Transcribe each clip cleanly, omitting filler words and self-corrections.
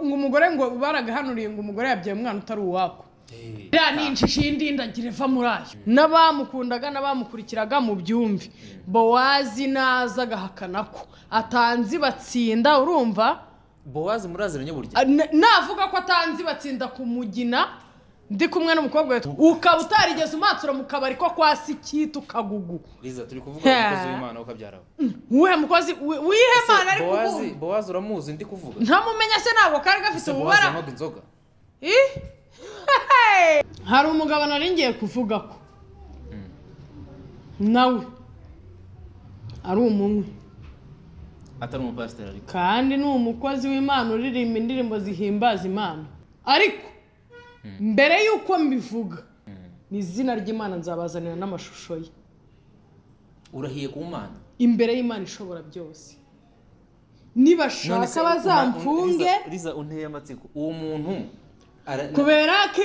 umugore ngo baragahanuriye ngo umugore yabyaye umwana utari uwako ninjije indindagire va murayo n'abamukundaga n'abamukurikiraga mu byumvi Bowazi naza gahakana ko atanzi batsinda urumva Bowazi muraziranye burya navuga ko atanzi batsinda kumugina ndi kumwe n'umukobwa we ukaba utarigeze umatsura mu kabari ko kwasi kitu kagugu Liza turi kuvuga umukozi w'Imana ukabyaraho uwe mukozi wihe Mana ari kuvuga Bowazi uramuzi ndi kuvuga ntamumenya se ntabwo kari gafite ububara hari umugabo nari ngiye kuvuga ko nawe ari umunywi atari umupasiteri ariko kandi ni umukozi w'Imana uririmba indirimbo zihimbaza Imana ariko mbere yuko mbivuga ni izina ry'Imana nzabazanira n'amashusho ye urahiye ku Mana imbere y'Imana ishobora byose nibashaka bazamfunge Liza unteye amatsiko uwo muntu kubera ke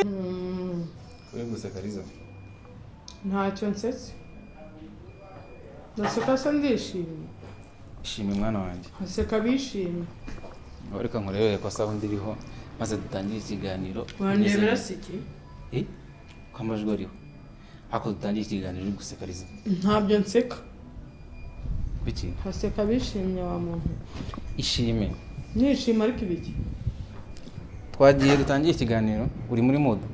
kuri guseka Liza ntacyo nsetse naseka se ndishimye shimye mwana wanjye haseka bishimye reka nkurebe ko sound iriho maze dutangiye ikiganiro wandebera siki kamajwi ariho hako dutangiye ikiganiro guseka Liza ntabyo nseka biki haseka bishimye wa muntu ishime nishima ariko ibiki twagiye dutangiye ikiganiro uri muri mode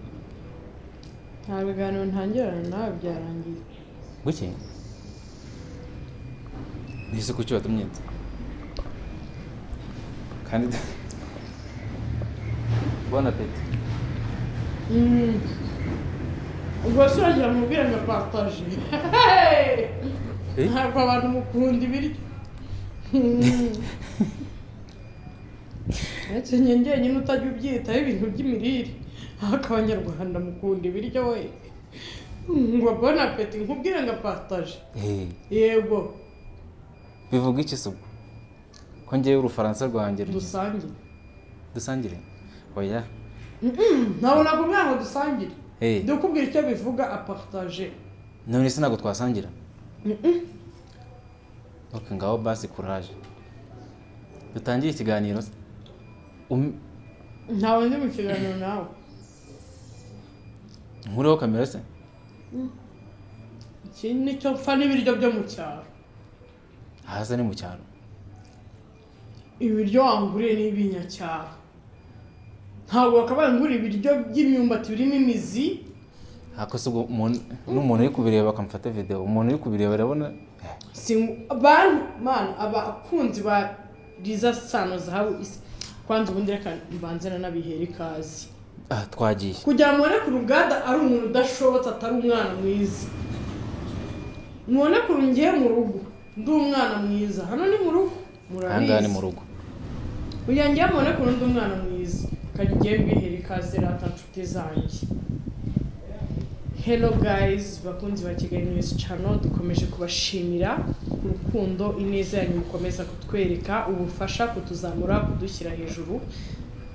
nta biganiro ntangirana nawe byarangiye biki nise kuki watumyete kandi bon appétit ubwo se uragira mu bwira ngo partage ntabwo abantu mukunda ibiryo ndetse nyine utajya ubyitaho ibintu by'imirire ariko abanyarwanda mukunda ibiryo we ngo bon appétit nkubwire ngo partage yego bivuga iki se ko ngiye urufaransa rwanjye dusangire oya ntabwo nakubwira ngo dusangire ndakubwira icyo bivuga apartage none se ntabwo twasangira ok ngaho basi courage dutangiye ikiganiro ntawe ndi mu kiganiro nawe nkuriho kamera se iki nicyo mfa n'ibiryo byo mu cyaro haza ni mu cyaro ibiryo wanguriye n'ibinyacyaro ntabwo wakabaye ngura ibiryo by'imyumbati birimo imizi hako se n'umuntu uri kubireba akamfata video umuntu uri kubireba arabona abantu mana abakunzi ba Liza Sano Zahabu isi kwanza ubundi reka mbanzana n'abihera ikazi twagiye kugira ngo ku ruganda ari umuntu udashobotse atari umwana mwiza none kurungiye mu rugo ndi umwana mwiza hano ni mu rugo murabizi ni mu rugo uyangiye mone ku ndi umwana mwiza kagiye bihera ikazi rata nshuti zanjye Hello guys bakunzi ba Kigali News Channel dukomeje kubashimira urukundo ineza yanyu mukomeza kutwereka ubufasha kutuzamura kudushyira hejuru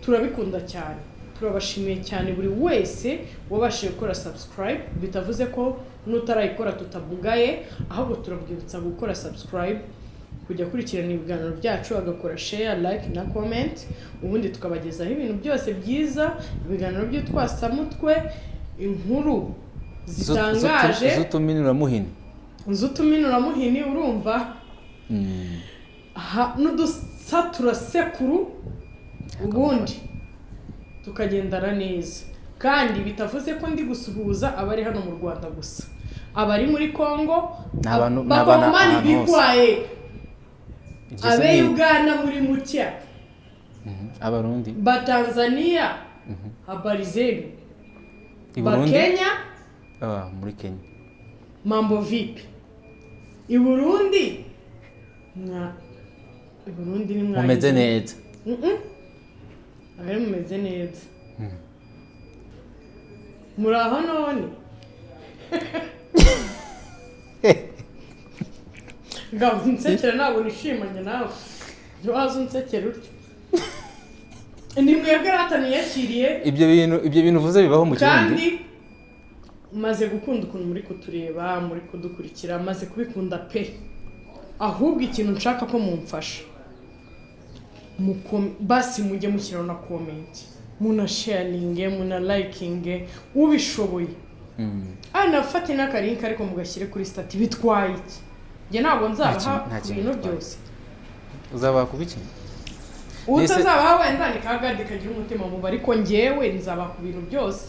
turabikunda cyane turabashimiye cyane buri wese wabashije gukora subscribe bitavuze ko nutarayikora tutabugaye ahubwo turabwibutsa gukora subscribe kujya kurikirana ibiganiro byacu agakora share like na comment ubundi tukabagezaho ibintu byose byiza ibiganiro by'utwasamutwe inkuru zitangaje zutuminura muhini urumva n'udusatura sekuru ubundi tukagendana neza kandi bitavuze ko ndi gusuhuza abari hano mu Rwanda gusa abari muri Kongo bakoma bikwaye abe Uganda muri mucya abarundi ba Tanzania habari zenu ba Kenya muri Kenya mambo vipi i Burundi ni mumeze neza abari mumeze neza muraho none ngaho nsekera ntabwo nishimanye nawe waza unsekera utyo ni mwebwe rataniyakiriye ibyo bintu uvuze bibaho mu Kirundi kandi maze gukunda ukuntu muri kutureba muri kudukurikira maze kubikunda pe ahubwo ikintu nshaka ko mumfasha basi mujye mushyiraho na comment muna sharinge muna likinge ubishoboye anafate n'akarinka ariko mugashyire kuri stati bitwaye iki njye ntabwo nzabaha ibintu byose uzabaha kubiki utazabaha wenda ni kagadi kagira umutima mubi ariko njyewe nzabaha ku bintu byose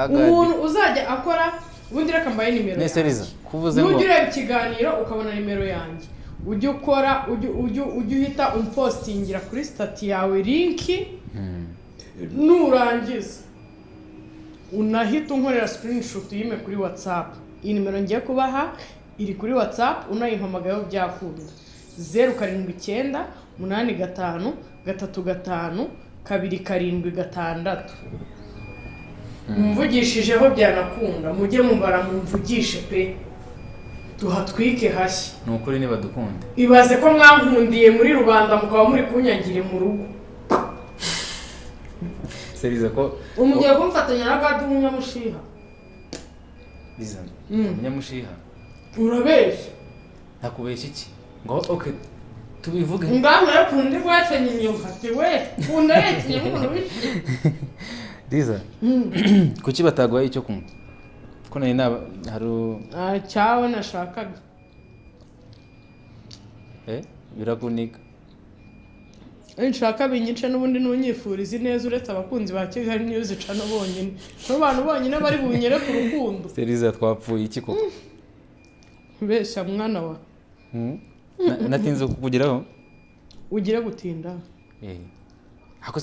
umuntu uzajya akora ubundi reka mbaye nimero yanjye kuvuze ngo nugire ikiganiro ukabona nimero yanjye ujye ukora ujye uhita umpostingira kuri stati yawe linki nurangiza unahita unkorera screenshot yime kuri WhatsApp iyi nimero ngiye kubaha iri kuri WhatsApp unayimpamagayeho byakunda 079 85 35 276 mumvugishijeho byanakunda mujye mumbara mumvugishe pe tuhatwike hashya nukuri niba dukunda ibaze ko mwankundiye muri rubanda mukaba muri kunyangire mu rugo seriza ko umugiye kumfatanya na gadi umunyamushiha Liza umunyamushiha urabeshya nakubeshya iki ngo okay tubivuge ngamwe kundi kwacenye imyumbati we kundarekinye nk'umuntu w'iki Liza kuki batagwaye icyo kunywa ko nari hari cyawe nashakaga birakunika nshaka binyice n'ubundi n'unyifuriza neza uretse abakunzi ba Kigali News cano bonyine n'abantu bonyine bari bunyere ku rukundo Seriza twapfuye iki koko besha mwana wa natinze kukugeraho ugire gutinda ako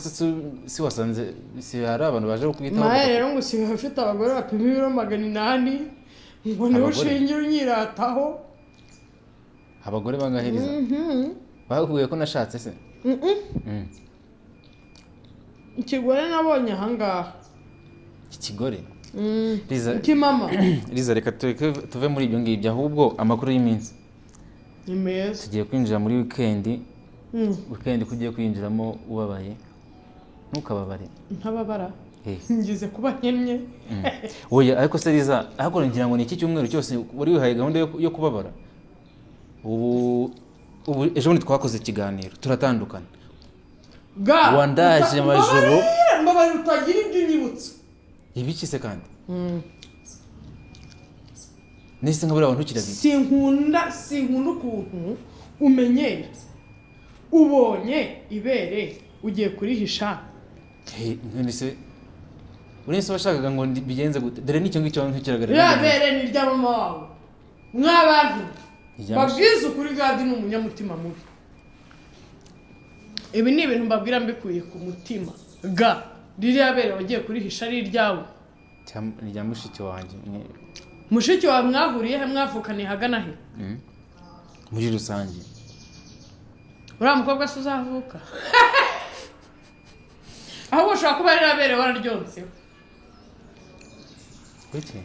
si wasanze si hari abantu baje kukwitaho maye rero ngo si bafite abagore bapima ibiro 800 ngo niwe ushingira unyirataho abagore bangahiriza bakubwiye ko nashatse se ikigore nabonye ahangaha ikigore kimama Liza reka tuve muri ibyo ngibyo ahubwo amakuru y'iminsi ni meza tugiye kwinjira muri weekend kugiye kwinjiramo ubabaye ntukababare ntababara ngize kuba nkennye oya ariko se Liza ahakora ngira ngo ni iki cyumweru cyose wari wihaye gahunda yo kubabara ubu ejo bundi twakoze ikiganiro turatandukana wandaje amajoro mbabare utagira ibyo unyibutsa ibiki se kandi nese nkabura abantu kirabizi sinkunda ukuntu umenyeye ubonye ibere ugiye kurihisha nese urese washakaga ngo bigenze gute dore nicyo ngicyo nkikiragarira ya bere ni rya mama wawe mwabantu babwiza ukuri gadi ni umunyamutima mubi ibi ni ibintu mbabwira mbikuye ku mutima ga ririya bere wagiye kurihisha ari iryawe ni rya mushiki wanjye mushiki wawe mwahuriye he mwavukaniye hagana he muri rusange uriya mukobwa se uzavuka aho ushobora kuba ririya bere wararyonseho kuki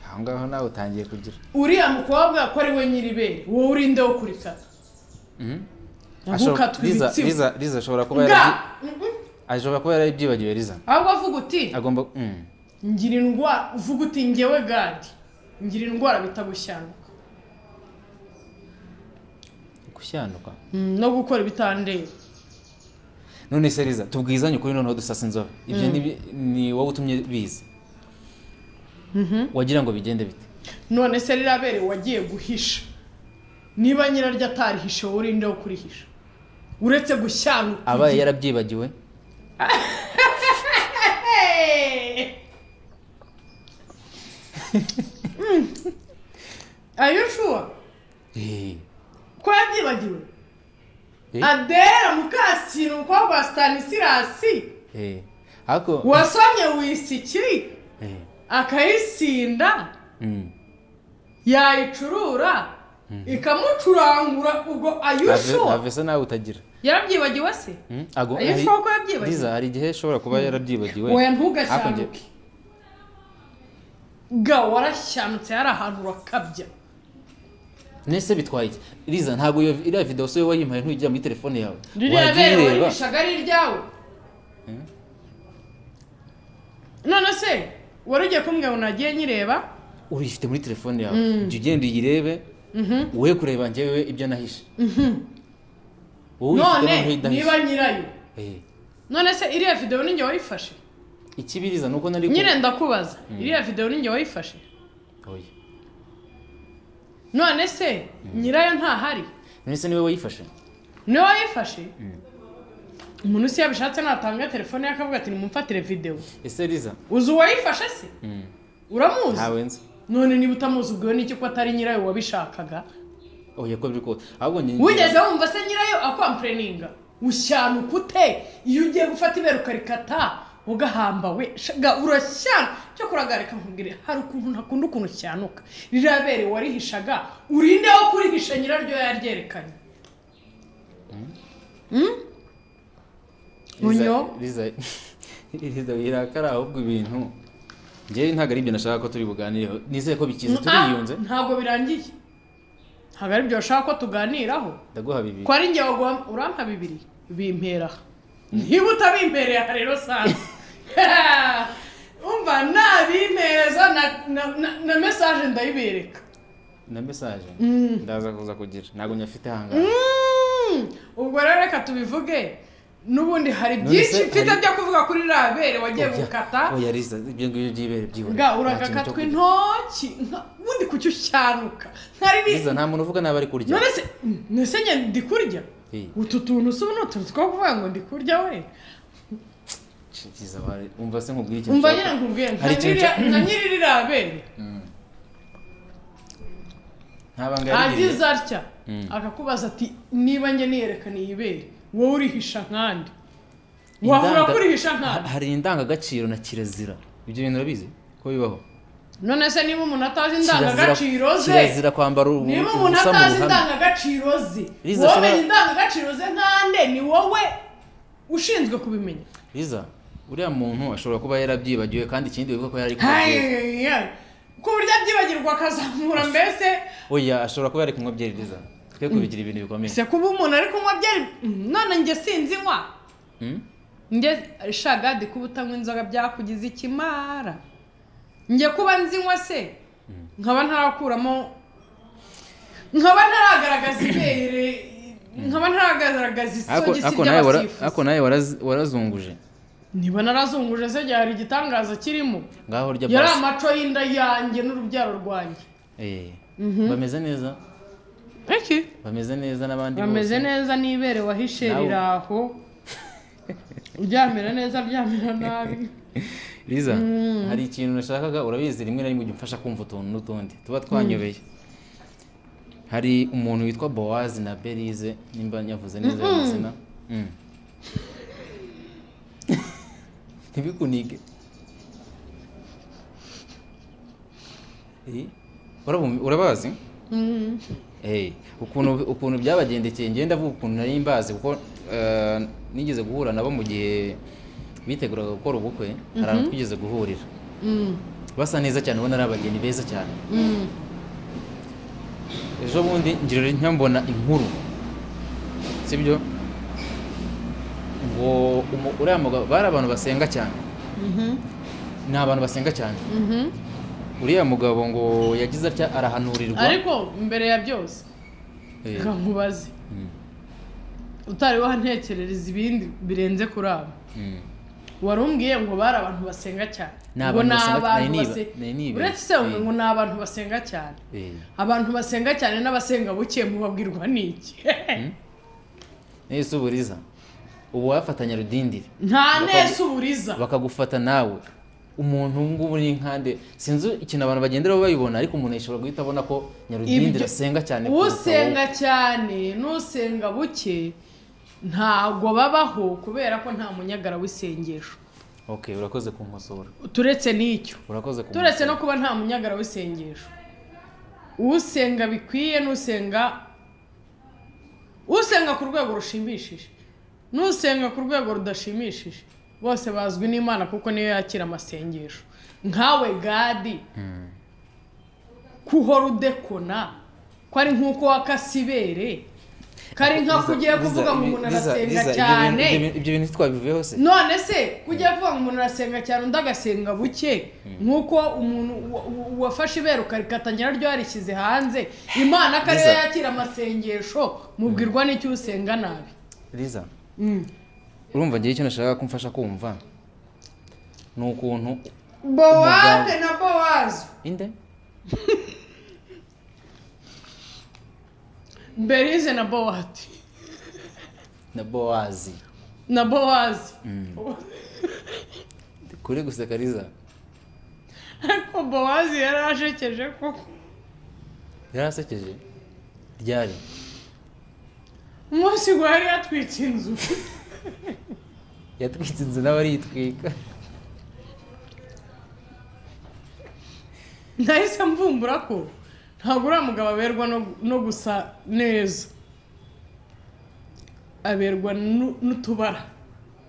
aho ngaho nawe utangiye kugira uriya mukobwa ko ari we nyiribere wowe urinde wo kurikata Liza ashobora kuba yarabyibagiwe Liza ahubwo avuga uti agomba ngira indwara uvuga uti ngewe gadi ngira indwara bita gushyanuka no gukora ibitandeba none se Liza tubwizanye ukuri noneho dusasa inzobe ibyo ni wowe utumye biza wagira ngo bigende bite none se rirabere wagiye guhisha niba nyiraryo atarihishe wowe urinde wo kurihisha uretse gushyanuka abaye yarabyibagiwe Are you sure? Ko yabyibagiwe? Adera mukasino umukobwa wa Stanislas. Ako wasomye wisiki akayisinda yayicurura ikamucurangura ubwo ayusho avese nawe utagira yarabyibagiwe se ayusho ko yabyibagiwe Liza hari igihe ashobora kuba yarabyibagiwe oya ntugashyanuke ga warashyanutse yari ahantu rakabya nese bitwaye iki Liza ntago iriya video so wayimpaye ntujya muri telefone yawe wagireba ishagari ryawe none se wari ugiye kumbwira ngo nagiye nyireba urifite muri telefone yawe jya ugenda uyirebe wowe kureba njyewe ibyo nahishe none niba nyirayo none se iriya video ninjye wayifashe ikibiriza nuko nari nyine ndakubaza iriya video ninjye wayifashe oya none se nyirayo ntahari none se niwe wayifashe niwe wayifashe umuntu si yabishatse natanga telefone yakavuga ati nimumfatire video ese Liza uzi uwayifashe se uramuzi ntawe nzi none niba utamuzi ubwo n'iki ko atari nyirayo wabishakaga oya ko biri ko ahubwo wigeze wumva se nyirayo akwampreninga ushyanuka ute iyo ugiye gufata ibere ukarikata ugahamba we urashyana cyo kuragarika nkubwire hari ukuntu ntakunda ukuntu cyanuka rirabere warihishaga urinde aho kurihisha nyiraryo yaryerekanye munyo Liza wirakara ahubwo ibintu njye ntago ari ibyo nashaka ko turi buganireho nizeye ko bikize turiyunze ntago birangiye ntago ari ibyo bashaka ko tuganiraho ndaguha bibiri ko ari njye urampa bibiri bimpera niba utabimpereye rero sasa umva nabimpereza na message ndayibereka na message ndaza kuza kugira ntago nyafite hanga ubwo rero reka tubivuge nubundi hari byinshi mfite byo kuvuga kuri rabere wagiye gukata oya Liza ibyo ngibyo byibere byibone ga urakakatwa intoki ubundi kucyo cyanuka nkari Liza nta muntu uvuga naba ari kurya none se nesenya ndi kurya utu tuntu se uno tuntu two kuvuga ngo ndi kurya we Liza umva se nkubwira iki umva nyine nkubwira nka nyiri rabere ntabanga ari agize atya akakubaza ati niba njye niyerekana ibere wowe urihisha nkandi wahura kurihisha nkandi hari indangagaciro na kirazira ibyo bintu urabizi ko bibaho none se niba umuntu atazi indangagaciro ze kirazira kwambara niba umuntu atazi indangagaciro ze wowe indangagaciro ze nkande ni wowe ushinzwe kubimenya Liza uriya muntu ashobora kuba yarabyibagiwe kandi ikindi bivuga ko yari kubwira ku buryo abyibagirwa akazamura mbese oya ashobora kuba yari kunywa byeri Liza twe kubigira ibintu bikomeye se kuba umuntu ari kunywa byeri none njye sinzi nywa njye shagadi kuba utanywa inzoga byakugize ikimara njye kuba nzinywa se nkaba ntarakuramo nkaba ntaragaragaza ibere nkaba ntaragaragaza isogisi ry'abasifuzi ako nawe warazunguje niba narazunguje se hari igitangaza kirimo ngaho rya yari amaco y'inda yanjye n'urubyaro rwanjye bameze neza bameze neza n'abandi bose bameze neza n'ibere wahisherira aho uryamira neza byamira nabi Liza hari ikintu nashakaga urabizi rimwe na rimwe ujya umfasha kumva utuntu n'utundi tuba twanyobeye hari umuntu witwa Boaz na Belize nimba nyavuze neza amazina ntibikunige urabazi ukuntu byabagendekeye ngenda avuga ukuntu nari mbazi kuko nigeze guhura nabo mu gihe biteguraga gukora ubukwe hari ahantu twigeze guhurira basa neza cyane ubona ari abageni beza cyane ejo bundi ngirira nyambona inkuru sibyo ngo uriya mugabo bari abantu basenga cyane ni abantu basenga cyane uriya mugabo ngo yagize atya arahanurirwa ariko mbere ya byose reka nkubaze utari wantekerereza ibindi birenze kuri abo warumbwiye ngo bari abantu basenga cyane ngo ni abantu uretse se ngo ni abantu basenga cyane abantu basenga cyane n'abasenga buke mubabwirwa n'iki nese uburiza ubu wafatanya rudindiri nta nese uburiza bakagufata nawe umuntu ngubu ni nkande sinzi ikintu abantu bagenderaho bayibona ariko umuntu yashobora guhita abona ko nyarudindiri asenga cyane usenga cyane n'usenga buke ntago babaho kubera ko nta munyagara w'isengesho okay urakoze kunkosora turetse n'icyo urakoze turetse no kuba nta munyagara w'isengesho usenga bikwiye n'usenga ku rwego rushimishije n'usenga ku rwego rudashimishije bose bazwi n'Imana kuko niyo yakira amasengesho nkawe Gadi kuhora udekona ko ari nk'uko wakasibere kari nka kugiye kuvuga ngo umuntu arasenga cyane ibyo bintu twabivuyeho se none se kugiye kuvuga ngo umuntu arasenga cyane undi agasenga buke nk'uko umuntu wafashe ibero karikatangira ryo yarishyize hanze imana kare yakira amasengesho mubwirwa n'icyo usenga nabi Liza urumva ngiye icyo nashaka kumfasha kumva ni ukuntu Bowaze na Bowazi inde Berize na Bowati na Bowazi na Bowazi kuri guseka Liza ariko Bowazi yarashekeje koko yarasekeje ryari umunsi ngo yari yatwitse inzu yatwitse inzu nawe aritwika nahise mvumbura ko ntabwo uriya mugabo aberwa no gusa neza aberwa n'utubara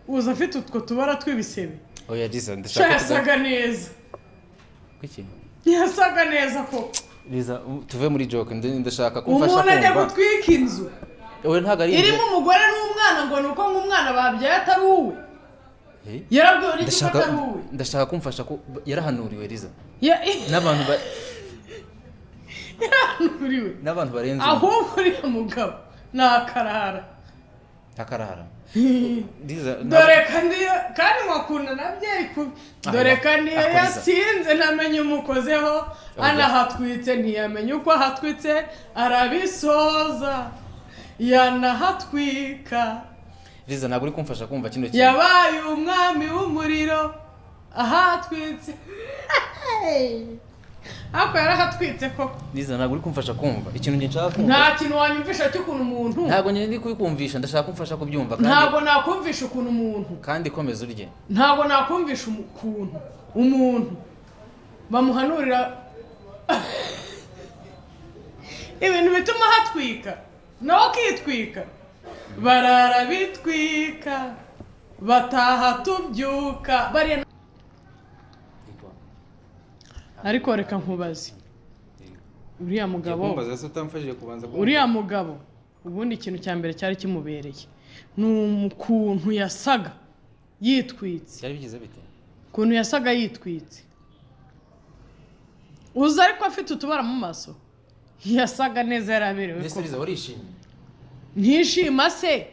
uza afite utwo tubara tw'ibisebe oya Liza ndashaka yasaga neza kuki yasaga neza ko Liza tuve muri joke ndashaka kumfasha umuntu ajya kumva gutwika inzu oya ntago ari irimo umugore n'umwana ngo nuko ng'umwana babyaye atari uwe yarabwiwe n'icyo atari uwe ndashaka kumfasha ko yarahanuriwe Liza n'abantu n'abantu barenze ahubwo uriya mugabo ni akarara dore kandi mwakunda nabyeyi kubi dore kandi iyo yasinze ntamenye umukozeho anahatwitse ntiyamenye uko ahatwitse arabisoza yanahatwika Liza ntabwo uri kumfasha kumva kino kintu yabaye umwami w'umuriro ahatwitse ako yarahatwitse koko Liza ntabwo uri kumfasha kumva ikintu nshaka kumva nta kintu wanyumvisha cy'ukuntu umuntu ntabwo ndi kubikumvisha ndashaka kumfasha kubyumva kandi ntabwo nakumvisha ukuntu umuntu kandi komeza urye ntabwo nakumvisha ukuntu umuntu bamuhanurira ibintu bituma hatwika nawe akitwika barara bitwika bataha tubyuka bariya ariko reka nkubaze uriya mugabo ubundi ikintu cya mbere cyari kimubereye ni ukuntu yasaga yitwitse cyari bigize bite ukuntu yasaga yitwitse uza ariko afite utubara mu maso yasaga neza yaraberewe ko Liza warishimye ntishima se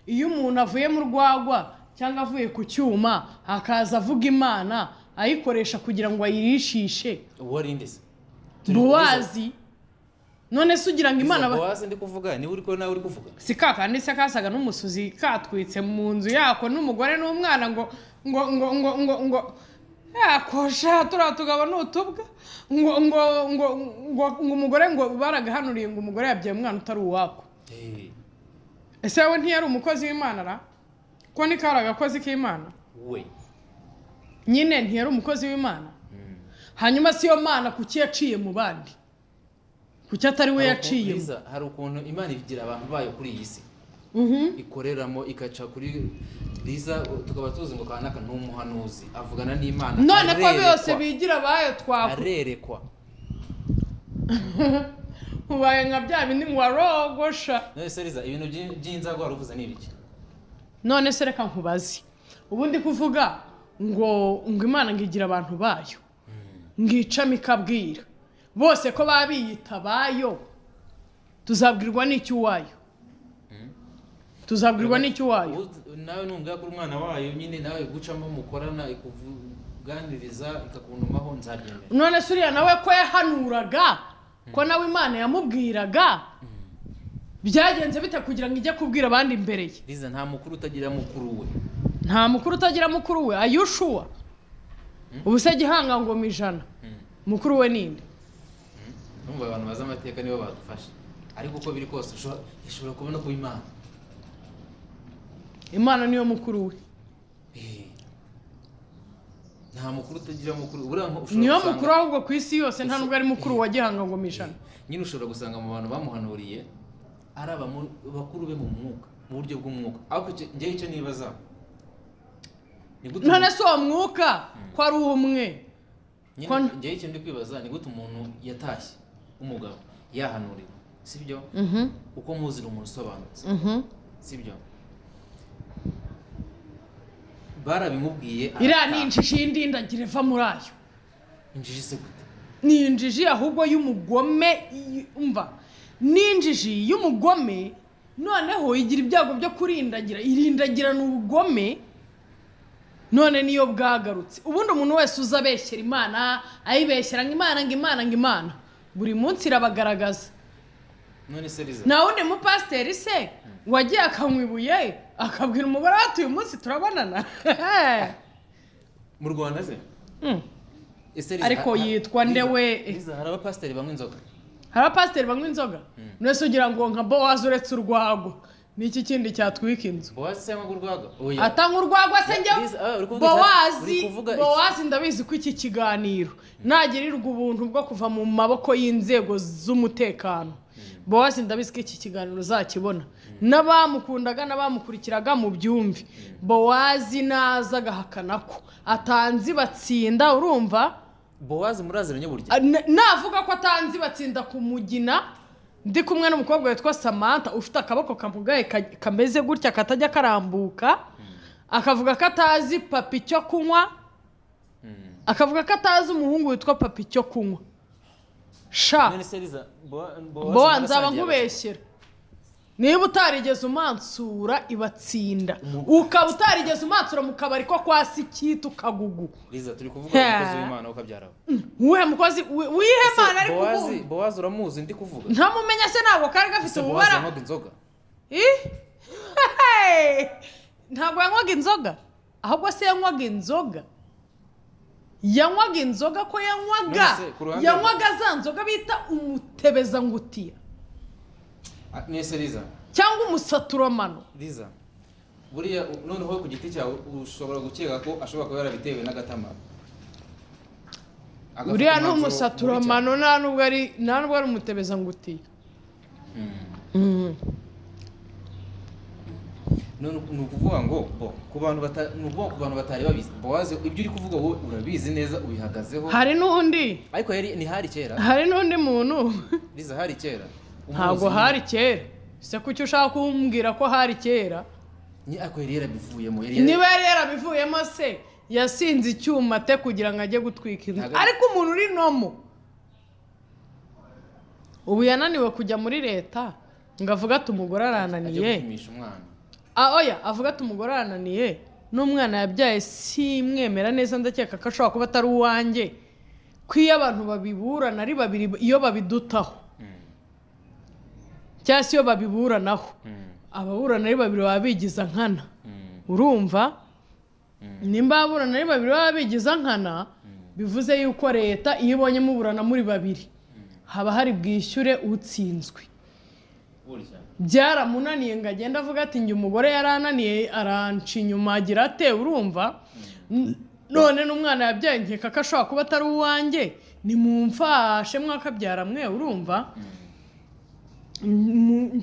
iyo umuntu avuye mu rwagwa cyangwa avuye ku cyuma akaza avuga imana ayikoresha kugira ngo ayirishishe uwarinde se Bowazi none se ugira ngo imana Bowazi ndi kuvuga ni uri ko nawe uri kuvuga si kakandi se kasaga n'umusuzi katwitse mu nzu yako n'umugore n'umwana ngo yakosha turatugaba n'utubwa ngo umugore ngo baragahanuriye ngo umugore yabyaye umwana utari uwako ese we ntiyari umukozi w'Imana ra ko ni kari agakozi k'Imana we nyine ntiyari umukozi w'Imana hanyuma si yo mana kuki yaciye mu bandi kuki atari we yaciye hari ukuntu Imana igira abantu bayo kuri iyi si ikoreramo ikaca kuri Liza tukaba tuzi ngo kanaka n'umuhanuzi avugana n'Imana none ko byose bigira bayo arerekwa ubaye nka bya bindi ngo warogosha none se Liza ibintu by'inzago waruvuze ni ibiki none se reka nkubazi ubundi kuvuga ngo Imana ngigira abantu bayo ngicamo ikabwira bose ko babiyita bayo tuzabwirwa n'icyo wayo nawe numbwira ko umwana wayo nyine nawe gucamo mukorana ikuvuganiriza ikakuntumaho nzabyemera none se uriya nawe ko yahanuraga ko nawe Imana yamubwiraga byagenze bite kugira ngo ijye kubwira abandi imbere ye Liza nta mukuru utagira mukuru we ayushuwa ubu se gihanga ngo mijana mukuru we ninde numva abantu baza amateka nibo badufasha ariko uko biri kose ushobora kubona ko Imana niyo mukuru we nta mukuru utagira mukuru niyo mukuru ahubwo ku isi yose nta nubwo ari mukuru wa gihanga ngo mijana nyine ushobora gusanga mu bantu bamuhanuriye ari abakuru be mu mwuka mu buryo bw'umwuka ariko njyewe icyo nibaza none se uwo mwuka ko ari umwe njyewe icyo ndi kwibaza ni gute umuntu yatashye umugabo yahanuriwe sibyo uko muzira umuntu usobanutse sibyo barabimubwiye iriya ni injiji y'indindagire va muri ayo. injiji se gute? Ni injiji ahubwo y'umugome umva, ni injiji y'umugome noneho igira ibyago byo kurindagira, irindagira n'ubugome none niyo bwagarutse. Ubundi umuntu wese uza abeshyera Imana ayibeshyera ng'Imana buri munsi irabagaragaza. None se Liza, na wundi mupasiteri se wagiye akamwibuye akabwira umugore ati uyu munsi turabonana mu Rwanda se ariko yitwa ndewe. Liza, hari abapasiteri banywa inzoga? Hari abapasiteri banywa inzoga? Nese ugira ngo nka Bowazi uretse urwagwa n'iki kindi cyatwika inzu? Bowazi se yanywa urwagwa? Oya, atanywa urwagwa se njye Bowazi ndabizi ko iki kiganiro nagirirwa ubuntu bwo kuva mu maboko y'inzego z'umutekano. Bowazi ndabizi ko iki kiganiro uzakibona, n'abamukundaga n'abamukurikiraga mu byumvi. Bowazi naza agahakana ko atanzi batsinda, urumva? Bowazi muraziranye burya? Navuga ko atanzi batsinda ku Mugina ndi kumwe n'umukobwa witwa Samantha ufite akaboko kamugaye kameze gutya katajya karambuka, akavuga ko atazi papi cyo kunywa, akavuga ko atazi umuhungu witwa papi cyo kunywa. Sha Bowazi nzaba nkubeshyera niba utarigeze umansura ibatsinda, ukaba utarigeze umansura mu kabari ko kwa Sikitu Kagugu. Liza, turi kuvuga umukozi w'Imana ukabyaraho. Uwe mukozi wihe Mana ari kuvuga? Bowazi uramuzi ndi kuvuga? Ntamumenya se ntabwo kari gafite ububara. Bowazi yanywaga inzoga? Ntabwo yanywaga inzoga, ahubwo se yanywaga inzoga. Yanywaga inzoga ko yanywaga za nzoga bita umutebeza ngutiya. Nese Liza, cyangwa umusaturomano. Liza, buriya noneho ku giti cyawe ushobora gukeka ko ashobora kuba yarabitewe n'agatama. Buriya ni umusaturomano nta nubwo ari umutebeza ngutiya. None ni ukuvuga ngo ku bantu batari babizi, Bowazi ibyo uri kuvuga wowe urabizi neza ubihagazeho. Hari n'undi ariko ni hari kera. Hari n'undi muntu Liza, hari kera? Ntabwo hari kera. Se kuki ushaka kumbwira ko hari kera? Ni ako yari yarabivuyemo. Niba yari yarabivuyemo se yasinze icyuma te kugira ngo ajye gutwika inzu. Ariko umuntu uri nomo ubu yananiwe kujya muri leta ngo avuga ati umugore arananiye. Oya, avuga ati umugore arananiye n'umwana yabyaye simwemera neza, ndakeka ko ashobora kuba atari uwanjye, ko iyo abantu babiburana ari babiri iyo babidutaho cyangwa se iyo babiburanaho ababurana ari babiri baba bigiza nkana. Urumva? Nimba ababurana ari babiri baba bigiza nkana bivuze yuko leta iyo ibonye muburana muri babiri haba hari bwishyure utsinzwe. Byaramunaniye ngo agenda avuga ati njye umugore yarananiye aranca inyuma agira ate, urumva? None n'umwana yabyaye nkeka ko ashobora kuba atari uwanjye, nimumfashe mwakabyara mwe, urumva?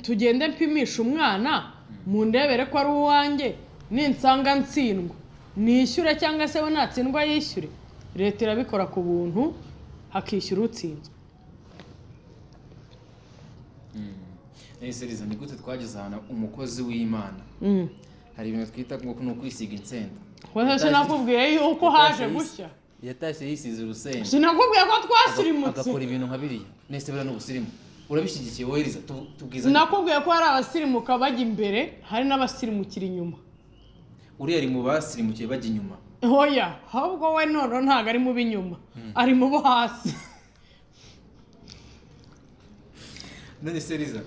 Tugende mpimisha umwana mundebere ko ari uwanjye, ninsanga ntsindwa nishyure cyangwa se we natsindwa yishyure. Leta irabikora ku buntu hakishyura utsinzwe. Nese Liza, ni gute twageze ahantu umukozi w'Imana hari ibintu twita ngo ni ukwisiga insenda? Wese nakubwiye yuko haje gushya. Yatashye yisize urusenda. Sinakubwiye ko twasirimutse. Agakora ibintu nka biriya. Nese bira n'ubusirimu. Urabishyigikiye wowe Liza? Tubwiza. Nakubwiye ko hari abasirimuka bajya imbere, hari n'abasirimukira inyuma. Uriya ari mu basirimukiye bajya inyuma. Oya, ahubwo we none ntago ari mu b'inyuma, ari mu bo hasi. None se Liza,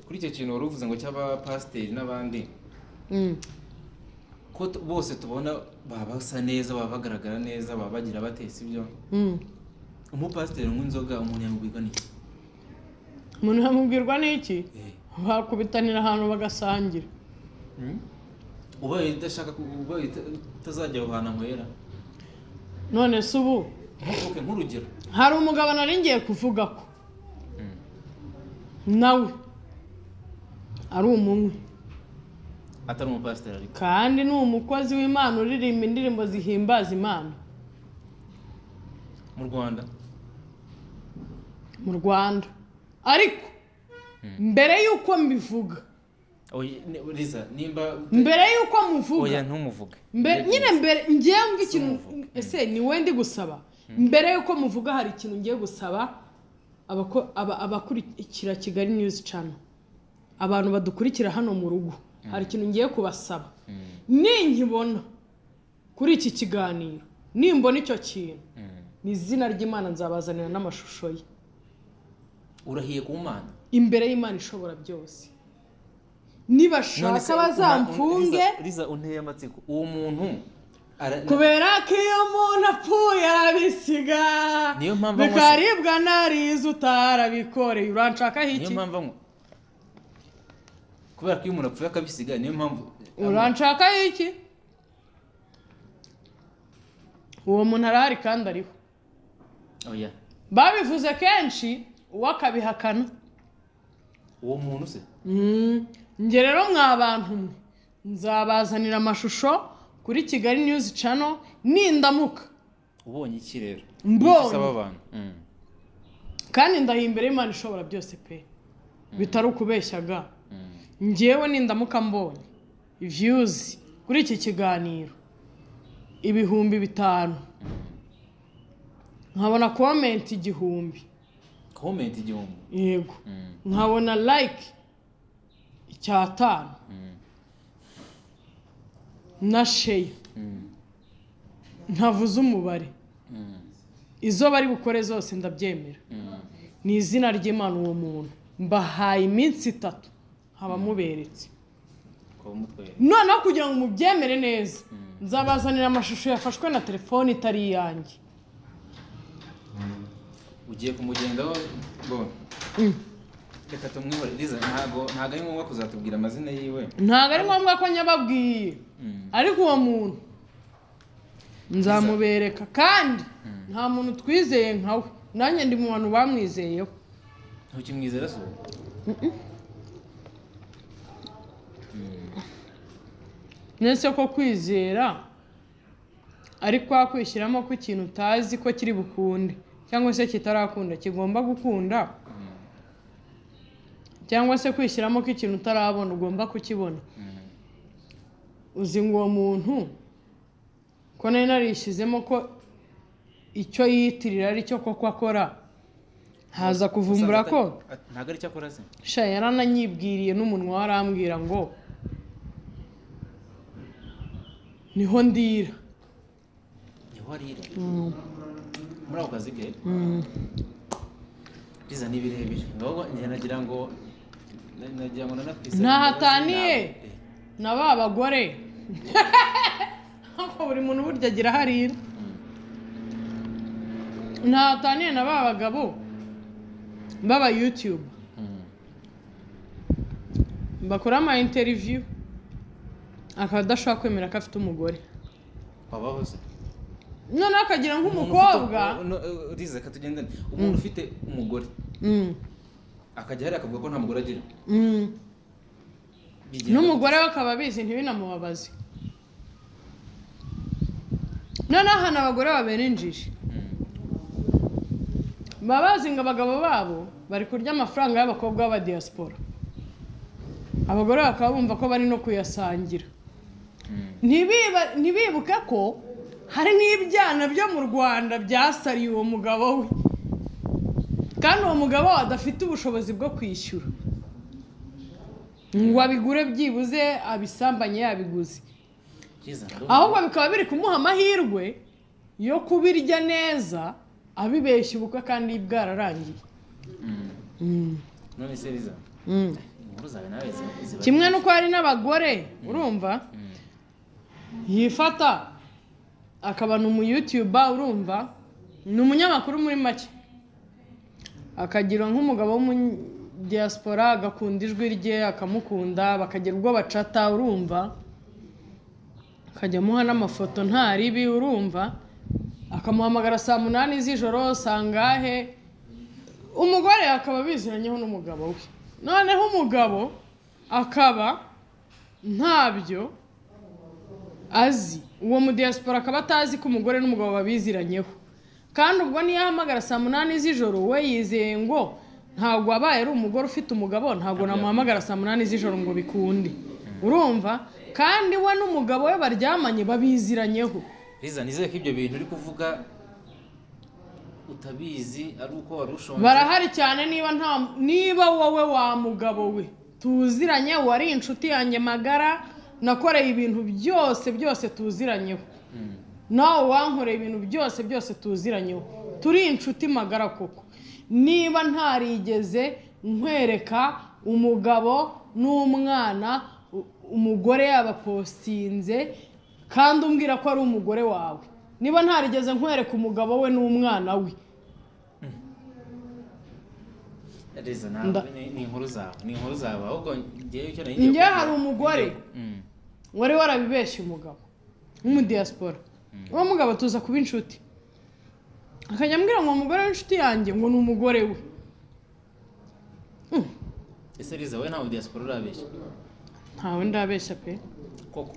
kuri icyo kintu wari uvuze ngo cy'abapasiteri n'abandi ko bose tubona baba basa neza, baba bagaragara neza, baba bagira batese ibyo, umupasiteri unywa inzoga umuntu yamubwirwa n'iki? Umuntu yamubwirwa n'iki? Bakubitanira ahantu bagasangira. Ubaye udashaka utazajya aho hantu anywera. None se ubu nk'urugero hari umugabo nari ngiye kuvuga ko nawe ari umunywi atari umupasiteri ariko kandi ni umukozi w'Imana uririmba indirimbo zihimbaza Imana mu Rwanda. Ariko mbere yuko mbivuga Liza nimba mbere yuko muvuga oya ntumuvuge nyine mbere ngiye mva ikintu ese ni wendi gusaba mbere yuko muvuga hari ikintu ngiye gusaba abakurikira Kigali News Channel abantu badukurikira hano mu rugo hari ikintu ngiye kubasaba ninkibona kuri iki kiganiro nimbona icyo kintu ni izina ry'Imana nzabazanira n'amashusho ye urahiye ku Mana imbere y'Imana ishobora byose nibashaka bazamfunge Liza unteye amatsiko uwo muntu kubera ko iyo umuntu apfuye arabisiga bikaribwa narize utarabikoreye uranshakaho iki niyo mpamvu kubera ko iyo umuntu apfuye akabisiga niyo mpamvu uranshakaho iki uwo muntu arahari kandi ariho oya babivuze kenshi uwakabihakana uwo muntu se nge rero mwabantu nzabazanira amashusho kuri Kigali News Channel nindamuka ubonye iki rero mbonye abantu kandi ndahimbere Imana ishobora byose pe bitari ukubeshyaga ngewe nindamuka mbonye views kuri iki kiganiro 5,000 nkabona comment 1,000 yego nkabona like 5 na share ntavuze umubare izo bari bukore zose ndabyemera ni izina ry'Imana uwo muntu mbahaye iminsi 3 haba muberetse noneho kugira ngo mubyemere neza nzabazanira amashusho yafashwe na telefone itari iyanjye ugiye kumugendaho bo reka tumwihore Liza ntago ari ngombwa kuzatubwira amazina yiwe ntago ari ngombwa ko nyababwiye ariko uwo muntu nzamubereka kandi nta muntu twizeye nkawe nanjye ndi mu bantu bamwizeyeho ntukimwizera se nese ko kwizera ariko wakwishyiramo ko ikintu utazi ko kiri bukunde cyangwa se kitarakunda kigomba gukunda cyangwa se kwishyiramo ko ikintu utarabona ugomba kukibona uzi ngo uwo muntu ko nari narishyizemo ko icyo yiyitirira ari cyo koko akora haza kuvumbura ko ntago ari cyo akora se sha yarananyibwiriye n'umunwa warambwira ngo niho ndira muri ako kazi ke Liza ni birebire nagira ngo nanapise ntahataniye na ba bagore buri muntu burya agira harira ntahataniye na ba bagabo baba YouTube bakora ama interview akaba adashobora kwemera ko afite umugore babaho se noneho akagira nk'umukobwa Liza katugendane umuntu ufite umugore akajya hari akavuga ko nta mugore agira n'umugore we akaba abizi ntibinamubabaze noneho hano abagore babera injiji baba bazi ngo abagabo babo bari kurya amafaranga y'abakobwa b'abadiaspora abagore bakaba bumva ko bari no kuyasangira ntibibuke ko hari n'ibyana byo mu Rwanda byasariye uwo mugabo we kandi uwo mugabo adafite ubushobozi bwo kwishyura ngo abigure byibuze abisambanye yabiguze ahubwo bikaba biri kumuha amahirwe yo kubirya neza abibeshya ubukwe kandi bwararangiye none se Liza kimwe nuko hari n'abagore urumva yifata akaba ni umu-YouTuber urumva ni umunyamakuru muri make akagira nk'umugabo w'umudiaspora agakunda ijwi rye akamukunda bakagira ubwo bacata urumva akajya amuha n'amafoto nta ribi urumva akamuhamagara 8 z'ijoro sangahe umugore akaba biziranyeho n'umugabo we noneho umugabo akaba ntabyo azi uwo mu diaspora akaba atazi ko umugore n'umugabo babiziranyeho kandi ubwo niyo ahamagara 8 z'ijoro we yizeye ngo ntabwo wabaye ari umugore ufite umugabo ntabwo namuhamagara saa 8 z'ijoro ngo bikunde urumva kandi we n'umugabo we baryamanye babiziranyeho. Liza nizeye ko ibyo bintu uri kuvuga utabizi ari uko warushonje. Barahari cyane niba wowe wa mugabo we tuziranye wari inshuti yanjye magara nakoreye ibintu byose tuziranyeho. Nawe wankoreye ibintu byose tuziranyeho. Turi inshuti magara koko. Niba ntarigeze nkwereka umugabo n'umwana umugore yabapostinze kandi umbwira ko ari umugore wawe. Niba ntarigeze nkwereka umugabo we n'umwana we. Liza ni inkuru zawe ahubwo ngiye icyo nagiye. Ngiye hari umugore wari warabibeshye umugabo nk'umudiaspora. Uwo mugabo tuza kuba inshuti. Akanyambwira ngo umugore w'inshuti yanjye ngo ni umugore we. Ese Liza we nta diaspora urabeshya? Ntawe ndabeshya pe. Koko.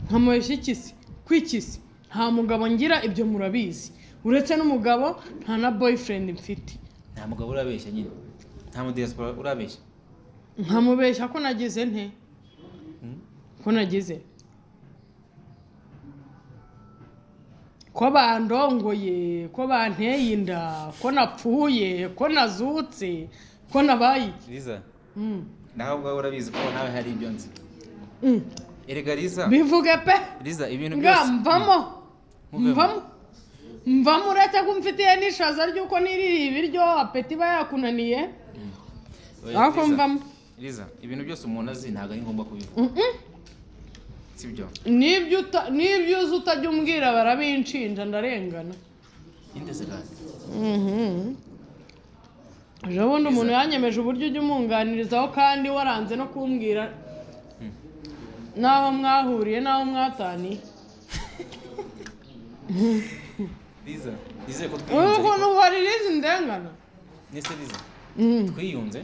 Nkamubeshya ikisi, kwikisi. Nta mugabo ngira ibyo murabizi. Uretse n'umugabo nta na boyfriend mfite. Nta mugabo urabeshya nyine. Nta mu diaspora urabeshya. Nkamubeshya ko nagize nte? Ko nagize. Ko bandongoye, ko banteye inda, ko napfuye, ko nazutse, ko nabaye. Liza. Naho ubwo urabizi ko nawe hari ibyo nzi. Erega Liza. Bivuge pe. Liza ibintu byose. Mvamo uretse ko mfitiye n'ishaza ry'uko niriri ibiryo apeti bayakunaniye. Ako mvamo. Liza ibintu byose umuntu azi ntago ari ngombwa kubivuga. Sibyo. Nibyo uzi utajya umbwira barabinshinja ndarengana. Indeze kandi. Jabundi umuntu yanyemeje uburyo ujya umunganirizaho kandi waranze no kumbwira naho mwahuriye naho mwataniye. Liza ko twiyunze. Uko n'uhari Liza ndengana. Nese Liza. Twiyunze?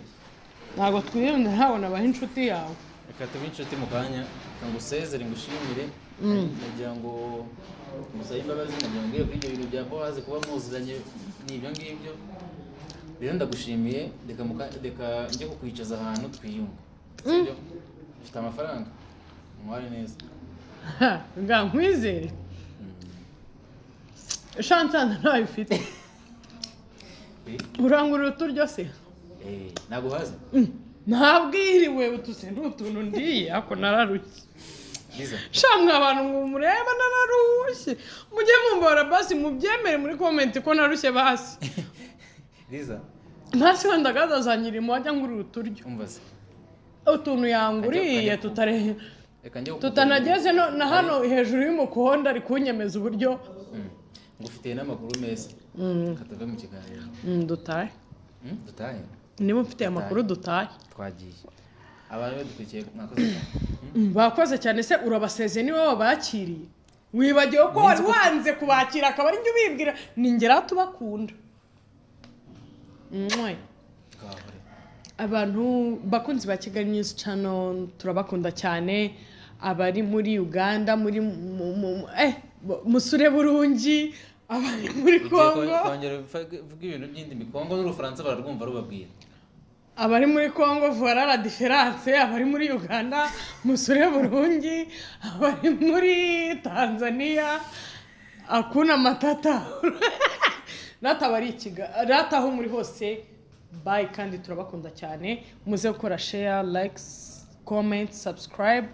Ntabwo twiyunze ntabwo nabaho inshuti yawe. Reka tube inshuti mu kanya ngusezere ngushimire nagira ngo musabe imbabazi nagira ngo kuri ibyo bintu bya Boaz kuba muziranye n'ibyo ngibyo. Rero ndagushimiye reka njye kukwicaza ahantu twiyunga. Sibyo? Ufite amafaranga? Mwari neza. Nga nkwizere. Shantanze nayo ufite. Urangurira uturyo se? Ntabwo haza? Ntabwiriwe utuse n'utuntu ndiye ako nararushye. Liza. Shamwe abantu ngo mureba nararushye. Mujye mumbora basi mubyemere muri comment ko narushye basi. Liza. Ntasi ndagazanyira imwajya ngurira uturyo. Umva se. Utuntu yanguriye tutare tutanageze na hano hejuru y'umukondo ari kunyemeza uburyo ngufitiye n'amakuru meza. Katave mu kiganiro. Dutahe. Dutahe. Niba mfite amakuru dutahe. Twagiye. Abantu badukurikiye mwakoze cyane. Bakoze cyane se urabaseze niwe wabakiriye. Wibagiwe ko wari wanze kubakira akaba ari njye ubibwira ningera tubakunda. Abantu bakunzi ba Kigali News Channel turabakunda cyane. Abari muri Uganda muri musure burungi abari muri Kongo kongera vuga ibintu by'indimi Kongo n'Urufaransa bararwumva rubabwira. Abari muri Kongo voilà la différence. Abari muri Uganda musure burungi. Abari muri Tanzania akuna matata. Natabari rata aho muri hose. Bye kandi turabakunda cyane. Muze gukora share, likes, comment, subscribe.